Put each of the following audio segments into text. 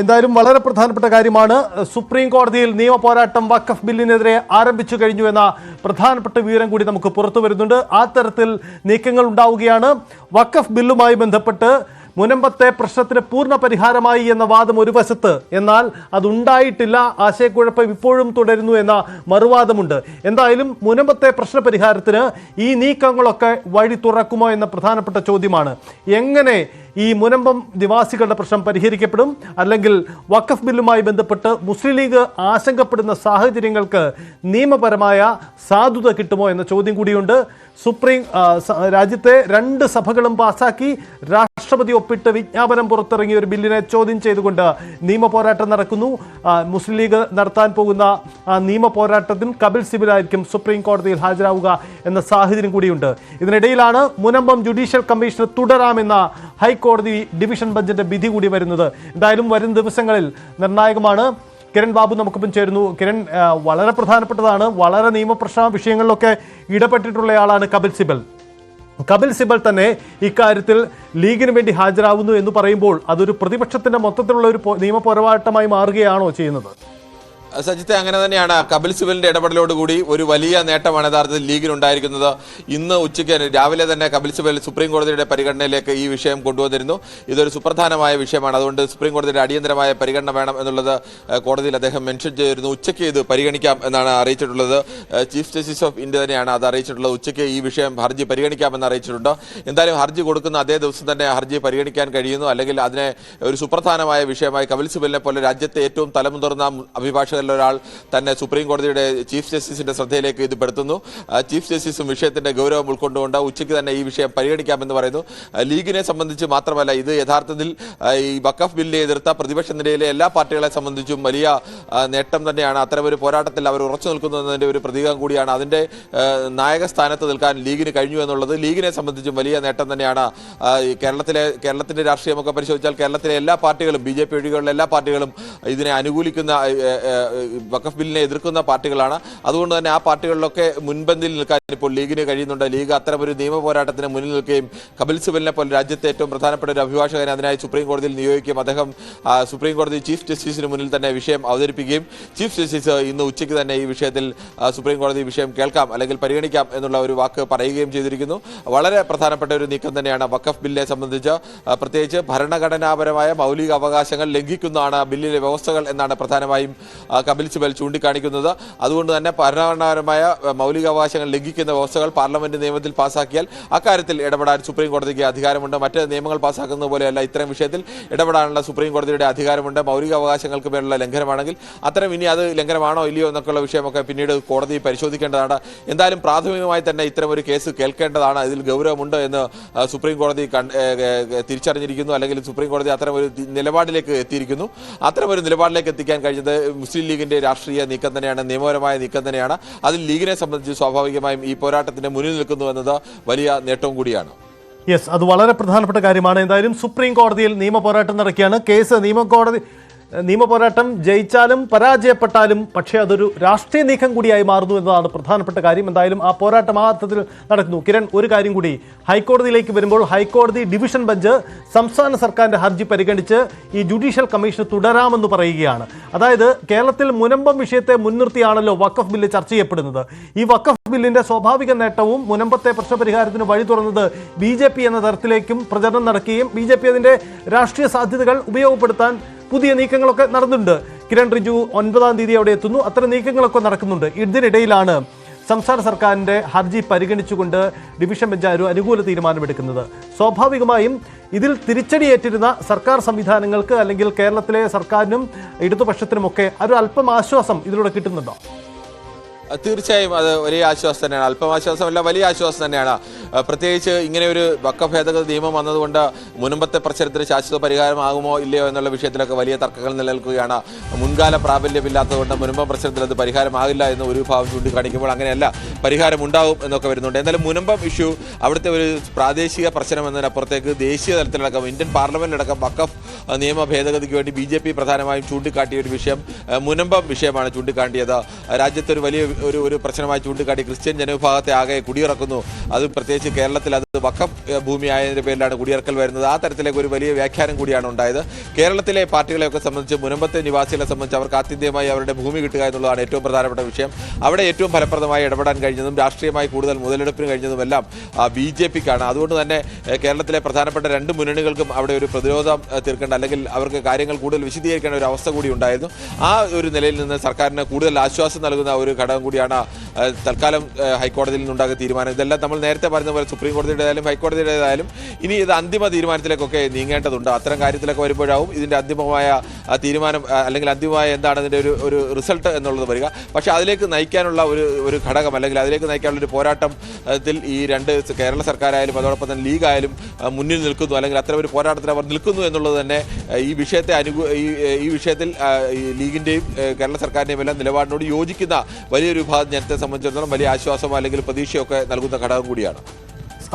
എന്തായാലും വളരെ പ്രധാനപ്പെട്ട കാര്യമാണ്. സുപ്രീം കോടതിയിൽ നിയമ പോരാട്ടം വഖഫ് ബില്ലിനെതിരെ ആരംഭിച്ചു കഴിഞ്ഞു എന്ന പ്രധാനപ്പെട്ട വിവരം കൂടി നമുക്ക് പുറത്തു വരുന്നുണ്ട്. ആ തരത്തിൽ നീക്കങ്ങൾ ഉണ്ടാവുകയാണ്. വഖഫ് ബില്ലുമായി ബന്ധപ്പെട്ട് മുനമ്പത്തെ പ്രശ്നത്തിന് പൂർണ്ണ പരിഹാരമായി എന്ന വാദം ഒരു വശത്ത്, എന്നാൽ അതുണ്ടായിട്ടില്ല, ആശയക്കുഴപ്പം ഇപ്പോഴും തുടരുന്നു എന്ന മറുവാദമുണ്ട്. എന്തായാലും മുനമ്പത്തെ പ്രശ്ന പരിഹാരത്തിന് ഈ നീക്കങ്ങളൊക്കെ വഴി തുറക്കുമോ എന്ന പ്രധാനപ്പെട്ട ചോദ്യമാണ്. എങ്ങനെ ഈ മുനമ്പം നിവാസികളുടെ പ്രശ്നം പരിഹരിക്കപ്പെടും? അല്ലെങ്കിൽ വഖഫ് ബില്ലുമായി ബന്ധപ്പെട്ട് മുസ്ലിം ലീഗ് ആശങ്കപ്പെടുന്ന സാഹചര്യങ്ങൾക്ക് നിയമപരമായ സാധുത കിട്ടുമോ എന്ന ചോദ്യം കൂടിയുണ്ട്. രാജ്യത്തെ 2 സഭകളും പാസാക്കി രാഷ്ട്രപതി ഒപ്പിട്ട് വിജ്ഞാപനം പുറത്തിറങ്ങിയ ഒരു ബില്ലിനെ ചോദ്യം ചെയ്തുകൊണ്ട് നിയമ പോരാട്ടം നടക്കുന്നു. മുസ്ലിം ലീഗ് നടത്താൻ പോകുന്ന നിയമ പോരാട്ടത്തിന് കപിൽ സിബലായിരിക്കും സുപ്രീം കോടതിയിൽ ഹാജരാവുക എന്ന സാഹചര്യം കൂടിയുണ്ട്. ഇതിനിടയിലാണ് മുനമ്പം ജുഡീഷ്യൽ കമ്മീഷന് തുടരാമെന്ന ഹൈക്കോടതി ഡിവിഷൻ ബെഞ്ചിന്റെ വിധി കൂടി വരുന്നത്. എന്തായാലും വരും ദിവസങ്ങളിൽ നിർണായകമാണ്. കിരൺ ബാബു നമുക്കൊപ്പം ചേരുന്നു. കിരൺ, വളരെ പ്രധാനപ്പെട്ടതാണ്. വളരെ നിയമപ്രശ്ന വിഷയങ്ങളിലൊക്കെ ഇടപെട്ടിട്ടുള്ളയാളാണ് കപിൽ സിബൽ തന്നെ ഇക്കാര്യത്തിൽ ലീഗിന് വേണ്ടി ഹാജരാകുന്നു എന്ന് പറയുമ്പോൾ അതൊരു പ്രതിപക്ഷത്തിന്റെ മൊത്തത്തിലുള്ള ഒരു നിയമ പോരാട്ടമായി മാറുകയാണോ ചെയ്യുന്നത്? സജിത്തെ, അങ്ങനെ തന്നെയാണ്. കപിൽ സിബലിന്റെ ഇടപെടലോടുകൂടി ഒരു വലിയ നേട്ടമാണ് യഥാർത്ഥത്തിൽ ലീഗിനുണ്ടായിരിക്കുന്നത്. ഇന്ന് ഉച്ചയ്ക്ക് രാവിലെ തന്നെ കപിൽ സിബൽ സുപ്രീം കോടതിയുടെ പരിഗണനയിലേക്ക് ഈ വിഷയം കൊണ്ടുവന്നിരുന്നു. ഇതൊരു സുപ്രധാനമായ വിഷയമാണ്, അതുകൊണ്ട് സുപ്രീം കോടതിയുടെ അടിയന്തരമായ പരിഗണന വേണം എന്നുള്ളത് കോടതിയിൽ അദ്ദേഹം മെൻഷൻ ചെയ്തിരുന്നു. ഉച്ചയ്ക്ക് ഇത് പരിഗണിക്കാം എന്നാണ് അറിയിച്ചിട്ടുള്ളത്. ചീഫ് ജസ്റ്റിസ് ഓഫ് ഇന്ത്യ തന്നെയാണ് അത് അറിയിച്ചിട്ടുള്ളത്. ഉച്ചയ്ക്ക് ഈ വിഷയം ഹർജി പരിഗണിക്കാമെന്ന് അറിയിച്ചിട്ടുണ്ട്. എന്തായാലും ഹർജി കൊടുക്കുന്ന അതേ ദിവസം തന്നെ ഹർജി പരിഗണിക്കാൻ കഴിയുന്നു. അല്ലെങ്കിൽ അതിനെ ഒരു സുപ്രധാനമായ വിഷയമായി കപിൽ സിബലിനെ പോലെ രാജ്യത്തെ ഏറ്റവും തലമുതിർന്ന അഭിഭാഷകർ ഒരാൾ തന്നെ സുപ്രീം കോടതിയുടെ ചീഫ് ജസ്റ്റിസിന്റെ ശ്രദ്ധയിലേക്ക് ഇത് പെടുത്തുന്നു. ചീഫ് ജസ്റ്റിസും വിഷയത്തിന്റെ ഗൗരവം ഉൾക്കൊണ്ടുകൊണ്ട് ഉച്ചയ്ക്ക് തന്നെ ഈ വിഷയം പരിഗണിക്കാമെന്ന് പറയുന്നു. ലീഗിനെ സംബന്ധിച്ച് മാത്രമല്ല, ഇത് യഥാർത്ഥത്തിൽ ഈ വഖഫ് ബില്ലിനെ എതിർത്ത പ്രതിപക്ഷ നിരയിലെ എല്ലാ പാർട്ടികളെ സംബന്ധിച്ചും വലിയ നേട്ടം തന്നെയാണ്. അത്തരമൊരു പോരാട്ടത്തിൽ അവർ ഉറച്ചു നിൽക്കുന്നതിന്റെ ഒരു പ്രതീകം കൂടിയാണ്. അതിന്റെ നായക സ്ഥാനത്ത് നിൽക്കാൻ ലീഗിന് കഴിഞ്ഞു എന്നുള്ളത് ലീഗിനെ സംബന്ധിച്ചും വലിയ നേട്ടം തന്നെയാണ്. കേരളത്തിന്റെ രാഷ്ട്രീയമൊക്കെ പരിശോധിച്ചാൽ കേരളത്തിലെ എല്ലാ പാർട്ടികളും, BJP ഒഴികെയുള്ള എല്ലാ പാർട്ടികളും ഇതിനെ അനുകൂലിക്കുന്ന, വഖഫ് ബില്ലിനെ എതിർക്കുന്ന പാർട്ടികളാണ്. അതുകൊണ്ട് തന്നെ ആ പാർട്ടികളിലൊക്കെ മുൻപന്തിയിൽ നിൽക്കാൻ ഇപ്പോൾ ലീഗിന് കഴിയുന്നുണ്ട്. ലീഗ് അത്തരമൊരു നിയമ പോരാട്ടത്തിന് മുന്നിൽ നിൽക്കുകയും കപിൽ സിബലിനെ പോലെ രാജ്യത്തെ ഏറ്റവും പ്രധാനപ്പെട്ട ഒരു അഭിഭാഷകനെ അതിനായി സുപ്രീം കോടതിയിൽ നിയോഗിക്കുകയും അദ്ദേഹം സുപ്രീം കോടതി ചീഫ് ജസ്റ്റിസിന് മുന്നിൽ തന്നെ വിഷയം അവതരിപ്പിക്കുകയും ചീഫ് ജസ്റ്റിസ് ഇന്ന് ഉച്ചയ്ക്ക് തന്നെ ഈ വിഷയത്തിൽ സുപ്രീം കോടതി വിഷയം കേൾക്കാം അല്ലെങ്കിൽ പരിഗണിക്കാം എന്നുള്ള ഒരു വാക്ക് പറയുകയും ചെയ്തിരിക്കുന്നു. വളരെ പ്രധാനപ്പെട്ട ഒരു നീക്കം തന്നെയാണ് വഖഫ് ബില്ലിനെ സംബന്ധിച്ച്. പ്രത്യേകിച്ച് ഭരണഘടനാപരമായ മൗലിക അവകാശങ്ങൾ ലംഘിക്കുന്നതാണ് ബില്ലിലെ വ്യവസ്ഥകൾ എന്നാണ് പ്രധാനമായും കപിൽ സിബൽ ചൂണ്ടിക്കാണിക്കുന്നത്. അതുകൊണ്ട് തന്നെ ഭരണഘടനാപരമായ മൗലികാവകാശങ്ങൾ ലംഘിക്കുന്ന വ്യവസ്ഥകൾ പാർലമെന്റ് നിയമത്തിൽ പാസാക്കിയാൽ അക്കാര്യത്തിൽ ഇടപെടാൻ സുപ്രീം കോടതിക്ക് അധികാരമുണ്ട്. മറ്റ് നിയമങ്ങൾ പാസാക്കുന്നത് പോലെയല്ല ഇത്തരം വിഷയത്തിൽ ഇടപെടാനുള്ള സുപ്രീം കോടതിയുടെ അധികാരമുണ്ട്. മൗലികാവകാശങ്ങൾക്ക് മേലുള്ള ലംഘനമാണെങ്കിൽ അത്തരം ഇനി അത് ലംഘനമാണോ ഇല്ലയോ എന്നൊക്കെയുള്ള വിഷയമൊക്കെ പിന്നീട് കോടതി പരിശോധിക്കേണ്ടതാണ്. എന്തായാലും പ്രാഥമികമായി തന്നെ ഇത്തരം ഒരു കേസ് കേൾക്കേണ്ടതാണ്. ഇതിൽ ഗൗരവമുണ്ട് എന്ന് സുപ്രീം കോടതി തിരിച്ചറിഞ്ഞിരിക്കുന്നു. അല്ലെങ്കിൽ സുപ്രീം കോടതി അത്തരം ഒരു നിലപാടിലേക്ക് എത്തിയിരിക്കുന്നു. അത്തരം ഒരു നിലപാടിലേക്ക് എത്തിക്കാൻ കഴിഞ്ഞത് മുസ്ലിം ലീഗിന്റെ രാഷ്ട്രീയ നീക്കം തന്നെയാണ്, നിയമപരമായ നീക്കം തന്നെയാണ്. അതിൽ ലീഗിനെ സംബന്ധിച്ച് സ്വാഭാവികമായും ഈ പോരാട്ടത്തിന്റെ മുന്നിൽ നിൽക്കുന്നു എന്നത് വലിയ നേട്ടവും കൂടിയാണ്. യെസ്, അത് വളരെ പ്രധാനപ്പെട്ട കാര്യമാണ്. എന്തായാലും സുപ്രീം കോടതിയിൽ നിയമ പോരാട്ടം നടക്കുകയാണ്. കേസ് നിയമ പോരാട്ടം ജയിച്ചാലും പരാജയപ്പെട്ടാലും പക്ഷേ അതൊരു രാഷ്ട്രീയ നീക്കം കൂടിയായി മാറുന്നു എന്നതാണ് പ്രധാനപ്പെട്ട കാര്യം. എന്തായാലും ആ പോരാട്ടം ആ അർത്ഥത്തിൽ നടക്കുന്നു. കിരൺ, ഒരു കാര്യം കൂടി, ഹൈക്കോടതിയിലേക്ക് വരുമ്പോൾ ഹൈക്കോടതി ഡിവിഷൻ ബെഞ്ച് സംസ്ഥാന സർക്കാരിന്റെ ഹർജി പരിഗണിച്ച് ഈ ജുഡീഷ്യൽ കമ്മീഷൻ തുടരാമെന്ന് പറയുകയാണ്. അതായത് കേരളത്തിൽ മുനമ്പം വിഷയത്തെ മുൻനിർത്തിയാണല്ലോ വഖഫ് ബില്ല് ചർച്ച ചെയ്യപ്പെടുന്നത്. ഈ വഖഫ് ബില്ലിന്റെ സ്വാഭാവിക നേട്ടവും മുനമ്പത്തെ പ്രശ്നപരിഹാരത്തിന് വഴി തുറന്നത് BJP എന്ന തരത്തിലേക്കും പ്രചരണം നടക്കുകയും BJP അതിന്റെ രാഷ്ട്രീയ സാധ്യതകൾ ഉപയോഗപ്പെടുത്താൻ പുതിയ നീക്കങ്ങളൊക്കെ നടന്നുണ്ട്. കിരൺ റിജു 9-ാം തീയതി അവിടെ എത്തുന്നു. അത്തരം നീക്കങ്ങളൊക്കെ നടക്കുന്നുണ്ട്. ഇതിനിടയിലാണ് സംസ്ഥാന സർക്കാരിൻ്റെ ഹർജി പരിഗണിച്ചുകൊണ്ട് ഡിവിഷൻ ബെഞ്ച് ഒരു അനുകൂല തീരുമാനമെടുക്കുന്നത്. സ്വാഭാവികമായും ഇതിൽ തിരിച്ചടിയേറ്റിരുന്ന സർക്കാർ സംവിധാനങ്ങൾക്ക് അല്ലെങ്കിൽ കേരളത്തിലെ സർക്കാരിനും ഇടതുപക്ഷത്തിനുമൊക്കെ ഒരു അല്പം ആശ്വാസം ഇതിലൂടെ കിട്ടുന്നുണ്ടോ? തീർച്ചയായും അത് വലിയ ആശ്വാസം തന്നെയാണ്. അല്പം ആശ്വാസമല്ല, വലിയ ആശ്വാസം തന്നെയാണ്. പ്രത്യേകിച്ച് ഇങ്ങനെ ഒരു വഖഫ് ഭേദഗതി നിയമം വന്നതുകൊണ്ട് മുൻപത്തെ പ്രശ്നത്തിന് ശാശ്വത പരിഹാരമാകുമോ ഇല്ലയോ എന്നുള്ള വിഷയത്തിലൊക്കെ വലിയ തർക്കങ്ങൾ നിലനിൽക്കുകയാണ്. മുൻകാല പ്രാബല്യമില്ലാത്തതുകൊണ്ട് മുൻപം പ്രശ്നത്തിൽ അത് പരിഹാരമാകില്ല എന്ന് ഒരു ഭാവം ചൂണ്ടിക്കാണിക്കുമ്പോൾ അങ്ങനെയല്ല, പരിഹാരമുണ്ടാകും എന്നൊക്കെ വരുന്നുണ്ട്. എന്തായാലും മുനമ്പം ഇഷ്യൂ അവിടുത്തെ ഒരു പ്രാദേശിക പ്രശ്നം എന്നതിനപ്പുറത്തേക്ക് ദേശീയ തലത്തിലടക്കം ഇന്ത്യൻ പാർലമെന്റിലടക്കം വഖഫ് നിയമ ഭേദഗതിക്ക് വേണ്ടി BJP പ്രധാനമായും ചൂണ്ടിക്കാട്ടിയ ഒരു വിഷയം മുനമ്പം വിഷയമാണ് ചൂണ്ടിക്കാട്ടിയത്. രാജ്യത്തൊരു വലിയ ഒരു പ്രശ്നമായി ചൂണ്ടിക്കാട്ടി ക്രിസ്ത്യൻ ജനവിഭാഗത്തെ ആകെ കുടിയിറക്കുന്നു. അത് പ്രത്യേകിച്ച് കേരളത്തിൽ അത് വഖഫ് ഭൂമിയായതിന്റെ പേരിലാണ് കുടിയിറക്കൽ വരുന്നത്. ആ തരത്തിലേക്ക് ഒരു വലിയ വ്യാഖ്യാനം കൂടിയാണ് ഉണ്ടായത്. കേരളത്തിലെ പാർട്ടികളെയൊക്കെ സംബന്ധിച്ച് മുനമ്പത്തെ നിവാസികളെ സംബന്ധിച്ച് അവർക്ക് ആത്യന്തികമായി അവരുടെ ഭൂമി കിട്ടുക എന്നുള്ളതാണ് ഏറ്റവും പ്രധാനപ്പെട്ട വിഷയം. അവിടെ ഏറ്റവും ഫലപ്രദമായി ഇടപെടാൻ കഴിഞ്ഞതും രാഷ്ട്രീയമായി കൂടുതൽ മുതലെടുപ്പിന് കഴിഞ്ഞതുമെല്ലാം BJPക്കാണ്. അതുകൊണ്ട് തന്നെ കേരളത്തിലെ പ്രധാനപ്പെട്ട രണ്ട് മുന്നണികൾക്കും അവിടെ ഒരു പ്രതിരോധം തീർക്കേണ്ട അല്ലെങ്കിൽ അവർക്ക് കാര്യങ്ങൾ കൂടുതൽ വിശദീകരിക്കേണ്ട ഒരു അവസ്ഥ കൂടി ഉണ്ടായിരുന്നു. ആ ഒരു നിലയിൽ നിന്ന് സർക്കാരിന് കൂടുതൽ ആശ്വാസം നൽകുന്ന ഒരു ഘടകം കൂടിയാണ് തൽക്കാലം ഹൈക്കോടതിയിൽ നിന്നുണ്ടാകുന്ന തീരുമാനം. ഇതെല്ലാം നമ്മൾ നേരത്തെ പറഞ്ഞ പോലെ സുപ്രീം കോടതിയുടേതായാലും ഹൈക്കോടതിയുടേതായാലും ഇനി ഇത് അന്തിമ തീരുമാനത്തിലേക്കൊക്കെ നീങ്ങേണ്ടതുണ്ട്. അത്തരം കാര്യത്തിലൊക്കെ വരുമ്പോഴാവും ഇതിൻ്റെ അന്തിമമായ തീരുമാനം അല്ലെങ്കിൽ അന്തിമമായ എന്താണ് അതിൻ്റെ ഒരു റിസൾട്ട് എന്നുള്ളത് വരിക. പക്ഷേ അതിലേക്ക് നയിക്കാനുള്ള ഒരു ഘടകം അല്ലെങ്കിൽ അതിലേക്ക് നയിക്കാനുള്ള ഒരു പോരാട്ടത്തിൽ ഈ രണ്ട് കേരള സർക്കാരായാലും അതോടൊപ്പം തന്നെ ലീഗായാലും മുന്നിൽ നിൽക്കുന്നു അല്ലെങ്കിൽ അത്തരം ഒരു പോരാട്ടത്തിൽ അവർ നിൽക്കുന്നു എന്നുള്ളത് തന്നെ ഈ വിഷയത്തെ ഈ വിഷയത്തിൽ ഈ ലീഗിൻ്റെയും കേരള സർക്കാരിൻ്റെയും എല്ലാം നിലപാടിനോട് യോജിക്കുന്ന വലിയൊരു വിഭാഗം ജനത്തെ സംബന്ധിച്ചിടത്തോളം വലിയ ആശ്വാസമോ അല്ലെങ്കിൽ പ്രതീക്ഷയൊക്കെ നൽകുന്ന ഘടകം കൂടിയാണ്.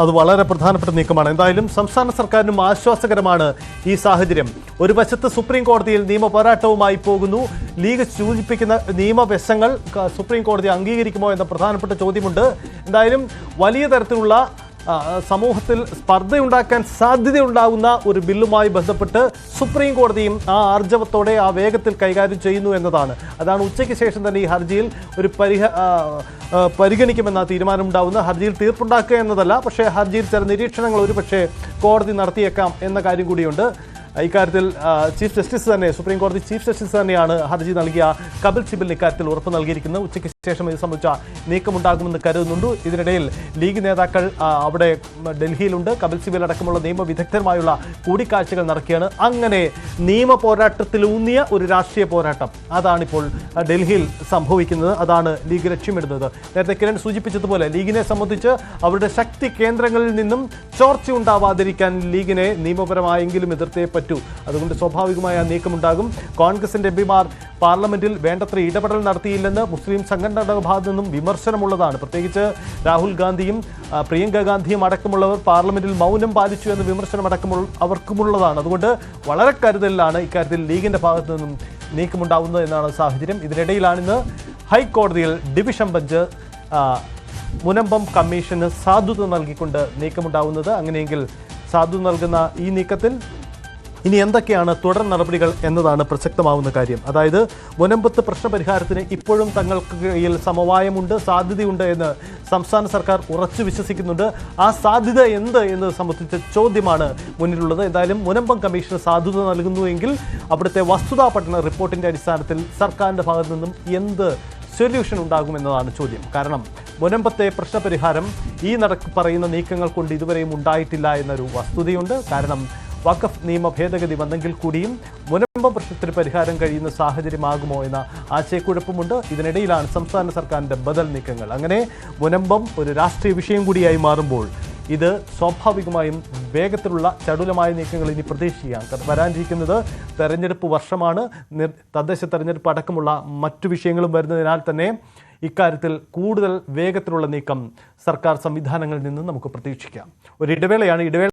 അത് വളരെ പ്രധാനപ്പെട്ട നീക്കമാണ്. എന്തായാലും സംസ്ഥാന സർക്കാരിനും ആശ്വാസകരമാണ് ഈ സാഹചര്യം. ഒരു വശത്ത് സുപ്രീം കോടതിയിൽ നിയമ പോരാട്ടവുമായി പോകുന്നു. ലീഗ് സൂചിപ്പിക്കുന്ന നിയമവശങ്ങൾ സുപ്രീം കോടതി അംഗീകരിക്കുമോ എന്ന പ്രധാനപ്പെട്ട ചോദ്യമുണ്ട്. എന്തായാലും വലിയ തരത്തിലുള്ള സമൂഹത്തിൽ സ്പർദ്ധയുണ്ടാക്കാൻ സാധ്യതയുണ്ടാകുന്ന ഒരു ബില്ലുമായി ബന്ധപ്പെട്ട് സുപ്രീം കോടതിയും ആ ആർജവത്തോടെ ആ വേഗത്തിൽ കൈകാര്യം ചെയ്യുന്നു എന്നതാണ്. അതാണ് ഉച്ചയ്ക്ക് ശേഷം തന്നെ ഈ ഹർജിയിൽ ഒരു പരിഗണിക്കുമെന്ന തീരുമാനമുണ്ടാവുന്ന. ഹർജിയിൽ തീർപ്പുണ്ടാക്കുക എന്നതല്ല, പക്ഷേ ഹർജിയിൽ ചില നിരീക്ഷണങ്ങൾ ഒരുപക്ഷെ കോടതി നടത്തിയേക്കാം എന്ന കാര്യം കൂടിയുണ്ട്. ഇക്കാര്യത്തിൽ ചീഫ് ജസ്റ്റിസ് തന്നെ സുപ്രീം കോടതി ചീഫ് ജസ്റ്റിസ് തന്നെയാണ് ഹർജി നൽകിയ കപിൽ സിബലിന് ഇക്കാര്യത്തിൽ ഉറപ്പ് നൽകിയിരിക്കുന്നത്. ഉച്ചയ്ക്ക് ശേഷം ഇത് സംബന്ധിച്ച നീക്കമുണ്ടാകുമെന്ന് കരുതുന്നുണ്ട്. ഇതിനിടയിൽ ലീഗ് നേതാക്കൾ അവിടെ ഡൽഹിയിലുണ്ട്. കപിൽ സിബൽ അടക്കമുള്ള നിയമവിദഗ്ധരുമായുള്ള കൂടിക്കാഴ്ചകൾ നടക്കുകയാണ്. അങ്ങനെ നിയമ പോരാട്ടത്തിലൂന്നിയ ഒരു രാഷ്ട്രീയ പോരാട്ടം അതാണിപ്പോൾ ഡൽഹിയിൽ സംഭവിക്കുന്നത്. അതാണ് ലീഗ് ലക്ഷ്യമിടുന്നത്. നേരത്തെ കിരൺ സൂചിപ്പിച്ചതുപോലെ ലീഗിനെ സംബന്ധിച്ച് അവരുടെ ശക്തി കേന്ദ്രങ്ങളിൽ നിന്നും ചോർച്ച ഉണ്ടാവാതിരിക്കാൻ ലീഗിനെ നിയമപരമായെങ്കിലും എതിർത്തേ പറ്റൂ. അതുകൊണ്ട് സ്വാഭാവികമായ നീക്കമുണ്ടാകും. കോൺഗ്രസിന്റെ എംപിമാർ പാർലമെന്റിൽ വേണ്ടത്ര ഇടപെടൽ നടത്തിയില്ലെന്ന് മുസ്ലിം സംഘടനകളുടെ ഭാഗത്തു നിന്നും വിമർശനമുള്ളതാണ്. പ്രത്യേകിച്ച് രാഹുൽ ഗാന്ധിയും പ്രിയങ്ക ഗാന്ധിയും അടക്കമുള്ളവർ പാർലമെന്റിൽ മൗനം പാലിച്ചു എന്ന വിമർശനം അവർക്കുമുള്ളതാണ്. അതുകൊണ്ട് വളരെ കരുതലിലാണ് ഇക്കാര്യത്തിൽ ലീഗിന്റെ ഭാഗത്തു നിന്നും നീക്കമുണ്ടാവുന്നത് എന്നാണ് സാഹചര്യം. ഇതിനിടയിലാണിന്ന് ഹൈക്കോടതിയിൽ ഡിവിഷൻ ബെഞ്ച് മുനമ്പം കമ്മീഷന് സാധുത നൽകിക്കൊണ്ട് നീക്കമുണ്ടാവുന്നത്. അങ്ങനെയെങ്കിൽ സാധുത നൽകുന്ന ഈ നീക്കത്തിൽ ഇനി എന്തൊക്കെയാണ് തുടർ നടപടികൾ എന്നതാണ് പ്രസക്തമാവുന്ന കാര്യം. അതായത് മുനമ്പത്ത് പ്രശ്നപരിഹാരത്തിന് ഇപ്പോഴും തങ്ങൾക്ക് കയ്യിൽ സമവായമുണ്ട്, സാധ്യതയുണ്ട് എന്ന് സംസ്ഥാന സർക്കാർ ഉറച്ചു വിശ്വസിക്കുന്നുണ്ട്. ആ സാധ്യത എന്ത് എന്ന് സംബന്ധിച്ച ചോദ്യമാണ് മുന്നിലുള്ളത്. എന്തായാലും മുനമ്പം കമ്മീഷന് സാധുത നൽകുന്നുവെങ്കിൽ അവിടുത്തെ വസ്തുതാ പഠന റിപ്പോർട്ടിൻ്റെ അടിസ്ഥാനത്തിൽ സർക്കാരിൻ്റെ ഭാഗത്തു നിന്നും എന്ത് സൊല്യൂഷൻ ഉണ്ടാകുമെന്നതാണ് ചോദ്യം. കാരണം മുനമ്പത്തെ പ്രശ്നപരിഹാരം ഈ പറയുന്ന നീക്കങ്ങൾ കൊണ്ട് ഇതുവരെയും ഉണ്ടായിട്ടില്ല എന്നൊരു വസ്തുതയുണ്ട്. കാരണം വഖഫ് നിയമ ഭേദഗതി വന്നെങ്കിൽ കൂടിയും മുനമ്പം പ്രശ്നത്തിന് പരിഹാരം കഴിയുന്ന സാഹചര്യമാകുമോ എന്ന ആശയക്കുഴപ്പമുണ്ട്. ഇതിനിടയിലാണ് സംസ്ഥാന സർക്കാരിൻ്റെ ബദൽ നീക്കങ്ങൾ. അങ്ങനെ മുനമ്പം ഒരു രാഷ്ട്രീയ വിഷയം കൂടിയായി മാറുമ്പോൾ ഇത് സ്വാഭാവികമായും വേഗത്തിലുള്ള ചടുലമായ നീക്കങ്ങൾ ഇനി പ്രതീക്ഷിക്കാം. വരാനിരിക്കുന്നത് തെരഞ്ഞെടുപ്പ് വർഷമാണ്. തദ്ദേശ തെരഞ്ഞെടുപ്പ് അടക്കമുള്ള മറ്റു വിഷയങ്ങളും വരുന്നതിനാൽ തന്നെ ഇക്കാര്യത്തിൽ കൂടുതൽ വേഗത്തിലുള്ള നീക്കം സർക്കാർ സംവിധാനങ്ങളിൽ നിന്ന് നമുക്ക് പ്രതീക്ഷിക്കാം. ഒരു ഇടവേളയാണ്.